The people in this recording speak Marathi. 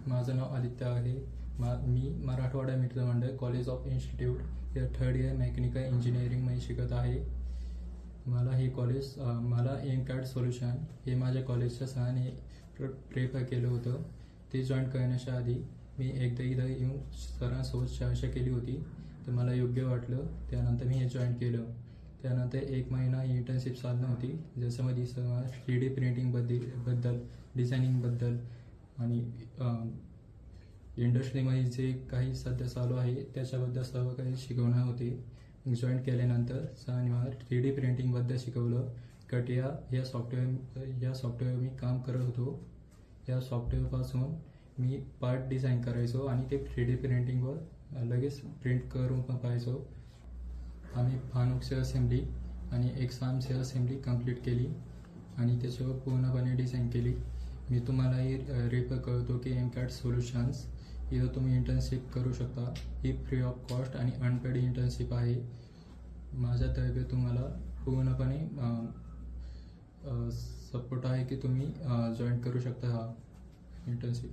माझं नाव आदित्य आहे. मी मराठवाडा मित्रमंडळ कॉलेज ऑफ इन्स्टिट्यूट या थर्ड इयर मेकॅनिकल इंजिनिअरिंगमध्ये शिकत आहे. मला हे कॉलेज मला एमकॅड सोल्युशन हे माझ्या कॉलेजच्या सहाय्याने प्रेफर केलं होतं. ते जॉईन करण्याच्या आधी मी एकदा इथं येऊन सरांसोबत चर्चा केली होती, तर मला योग्य वाटलं. त्यानंतर मी हे जॉईन केलं. त्यानंतर 1 महिना इंटर्नशिप चालू होती, ज्याच्यामध्ये 3D प्रिंटिंगबद्दल डिझायनिंगबद्दल आणि इंडस्ट्रीमध्ये जे काही सध्या चालू आहे त्याच्याबद्दल सर्व काही शिकवणार होते. जॉईन केल्यानंतर सरांनी मला 3D प्रिंटिंगबद्दल शिकवलं. कटिया या सॉफ्टवेअर मी काम करत होतो. या सॉफ्टवेअरपासून मी पार्ट डिझाईन करायचो आणि ते 3D प्रिंटिंगवर लगेच प्रिंट करून पाहायचो. आम्ही फानुक सेल असेंब्ली आणि एक्साम सेल असेंब्ली कंप्लीट केली आणि त्याच्यावर पूर्णपणे डिझाईन केली. मी तुम्हालाही रेफर करतो की एमकॅड सोल्युशन्स इथं तुम्ही इंटर्नशिप करू शकता. ही फ्री ऑफ कॉस्ट आणि अनपेड इंटर्नशिप आहे. माझ्यातर्फे तुम्हाला पूर्णपणे सपोर्ट आहे की तुम्ही जॉईन करू शकता हा इंटर्नशिप.